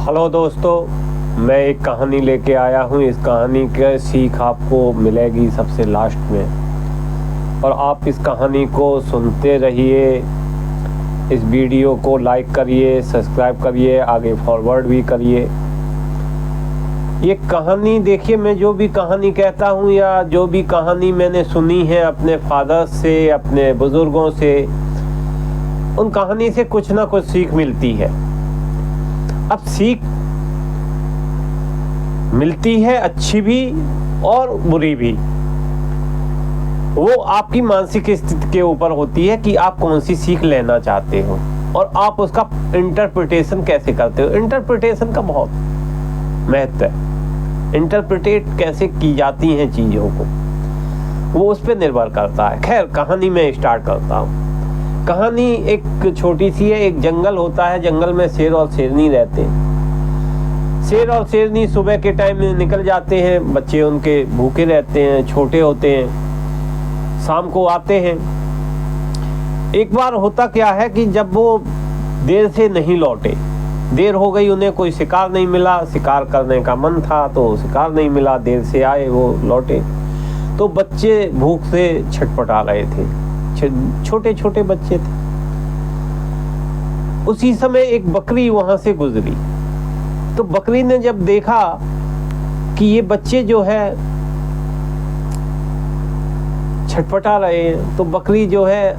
Hello दोस्तों, मैं एक कहानी लेके आया हूँ। इस कहानी की सीख आपको मिलेगी सबसे लास्ट में, और आप इस कहानी को सुनते रहिए। इस वीडियो को लाइक करिए, सब्सक्राइब करिए, आगे फॉरवर्ड भी करिए। ये कहानी देखिए, मैं जो भी कहानी कहता हूँ या जो भी कहानी मैंने सुनी है अपने फादर से, अपने बुजुर्गों से, उन कहानी से कुछ ना कुछ सीख मिलती है। अब सीख मिलती है अच्छी भी और बुरी भी। वो आपकी मानसिक स्थिति के ऊपर होती है कि आप कौन सी सीख लेना चाहते हो और आप उसका इंटरप्रिटेशन कैसे करते हो। इंटरप्रिटेशन का बहुत महत्व है। इंटरप्रिटेट कैसे की जाती हैं चीज़ों को, वो उस पर निर्भर करता है। खैर, कहानी में स्टार्ट करता हूँ। कहानी एक छोटी सी है। एक जंगल होता है, जंगल में शेर और शेरनी रहते हैं। शेर और शेरनी सुबह के टाइम में निकल जाते हैं, बच्चे उनके भूखे रहते हैं, छोटे होते हैं, शाम को आते हैं। एक बार होता क्या है कि जब वो देर से नहीं लौटे, देर हो गई, उन्हें कोई शिकार नहीं मिला, शिकार करने का मन था तो शिकार नहीं मिला, देर से आए, वो लौटे तो बच्चे भूख से छटपटा रहे थे, छोटे छोटे बच्चे थे। उसी समय एक बकरी वहां से गुजरी, तो बकरी ने जब देखा कि ये बच्चे जो है छटपटा रहे हैं, तो बकरी जो है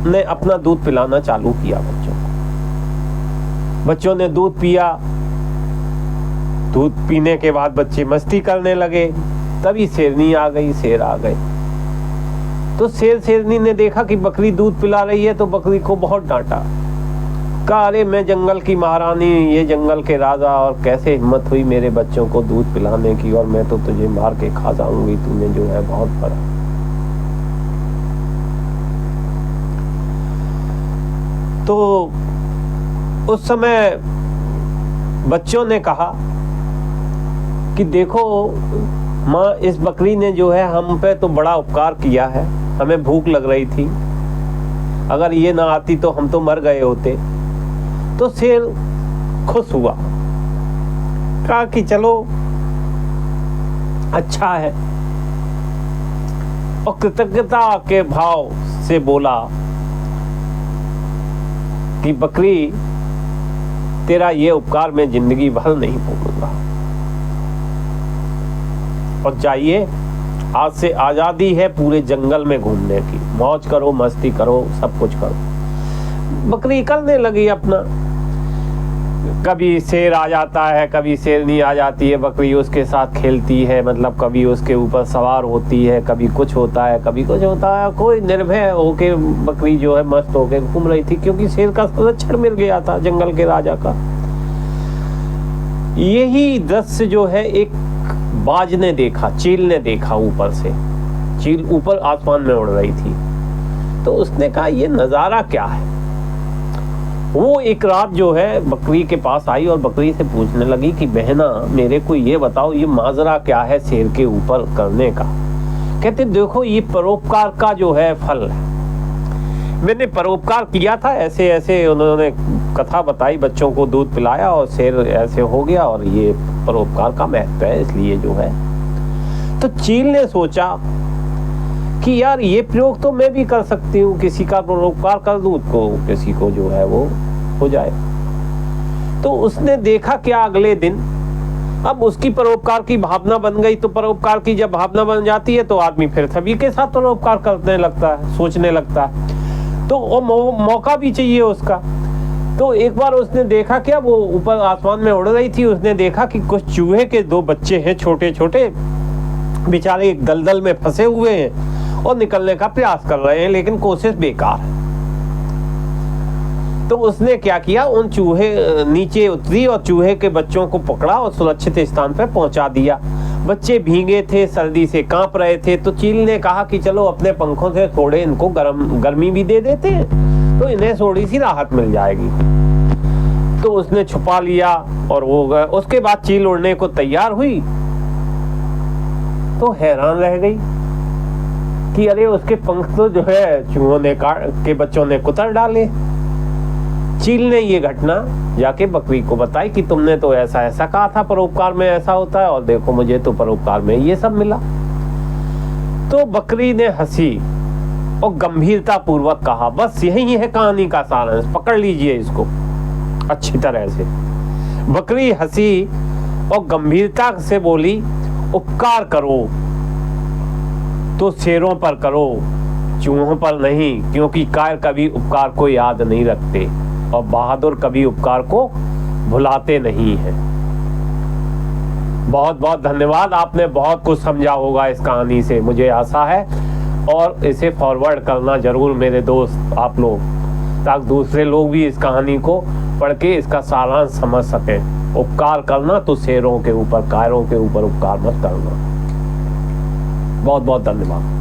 ने अपना दूध पिलाना चालू किया बच्चों को। बच्चों ने दूध पिया। दूध पीने के बाद बच्चे मस्ती करने लगे। तभी शेरनी आ गई, शेर आ गए। तो शेर शेरनी ने देखा कि बकरी दूध पिला रही है, तो बकरी को बहुत डांटा। कहा, अरे मैं जंगल की महारानी, ये जंगल के राजा, और कैसे हिम्मत हुई मेरे बच्चों को दूध पिलाने की, और मैं तो तुझे मार के खा जाऊंगी, तूने जो है बहुत बड़ा। तो उस समय बच्चों ने कहा कि देखो माँ, इस बकरी ने जो है हम पे तो बड़ा उपकार किया है, हमें भूख लग रही थी, अगर ये ना आती तो हम तो मर गए होते। तो शेर खुश हुआ, कहा कि चलो अच्छा है, और कृतज्ञता के भाव से बोला कि बकरी, तेरा ये उपकार मैं जिंदगी भर नहीं भूलूंगा, और जाइए, आज से आज़ादी है पूरे जंगल में घूमने की, मौज करो, मस्ती करो, सब कुछ करो। बकरी करने लगी अपना। कभी शेर आ जाता है, कभी शेरनी आ जाती है, बकरी उसके साथ खेलती है, मतलब कभी उसके ऊपर सवार होती है, कभी कुछ होता है, कभी कुछ होता है। कोई निर्भय होके बकरी जो है मस्त होके घूम रही थी, क्योंकि शेर का संरक्षण मिल गया था जंगल के राजा का। यही दृश्य जो है एक बाज ने देखा, चील ने देखा ऊपर से। चील ऊपर आसमान में उड़ रही थी, तो उसने कहा ये नजारा क्या है। वो एक रात जो है बकरी के पास आई और बकरी से पूछने लगी कि बहना, मेरे को ये बताओ, ये माजरा क्या है शेर के ऊपर करने का। कहते, देखो ये परोपकार का जो है फल है, मैंने परोपकार किया था, ऐसे ऐसे उन्होंने कथा बताई, बच्चों को दूध पिलाया और शेर ऐसे हो गया, और ये परोपकार का महत्व है, इसलिए जो है। तो चील ने सोचा कि यार ये प्रयोग तो मैं भी कर सकती हूँ, किसी का परोपकार कर दूं तो किसी को जो है वो हो जाए। तो उसने देखा क्या, अगले दिन अब उसकी परोपकार की भावना बन गई। तो परोपकार की जब भावना बन जाती है तो आदमी फिर सभी के साथ परोपकार करने लगता है, सोचने लगता है, तो वो मौका भी चाहिए उसका। तो एक बार उसने देखा क्या, वो ऊपर आसमान में उड़ रही थी, उसने देखा कि कुछ चूहे के दो बच्चे हैं, छोटे छोटे, बेचारे एक दलदल में फंसे हुए हैं और निकलने का प्रयास कर रहे हैं, लेकिन कोशिश बेकार है। तो उसने क्या किया, उन चूहे नीचे उतरी और चूहे के बच्चों को पकड़ा और सुरक्षित स्थान पर पहुंचा दिया। बच्चे भीगे थे, सर्दी से कांप रहे थे। तो चील ने कहा कि चलो अपने पंखों से थोड़े इनको गर्मी भी दे देते हैं, तो इन्हें थोड़ी सी राहत मिल जाएगी। तो उसने छुपा लिया और वो गए। उसके बाद चील उड़ने को तैयार हुई तो हैरान रह गई कि अरे उसके पंख तो जो है चूहों ने के बच्चों ने कुतर डाले। चील ने ये घटना जाके बकरी को बताई कि तुमने तो ऐसा ऐसा कहा था, परोपकार में ऐसा होता है, और देखो मुझे तो परोपकार में ये सब मिला। तो बकरी ने हंसी और गंभीरता पूर्वक कहा, बस यही है कहानी का सारांश, पकड़ लीजिए इसको अच्छी तरह से। बकरी हंसी और गंभीरता से बोली, उपकार करो तो शेरों पर करो, चूहों पर नहीं, क्योंकि कायर कभी उपकार को याद नहीं रखते और बहादुर कभी उपकार को भुलाते नहीं हैं। बहुत बहुत धन्यवाद, आपने बहुत कुछ समझा होगा इस कहानी से, मुझे आशा है। और इसे फॉरवर्ड करना जरूर मेरे दोस्त आप लोग, ताकि दूसरे लोग भी इस कहानी को पढ़ के इसका सारांश समझ सकें। उपकार करना तो शेरों के ऊपर, कायरों के ऊपर उपकार मत करना। बहुत बहुत धन्यवाद।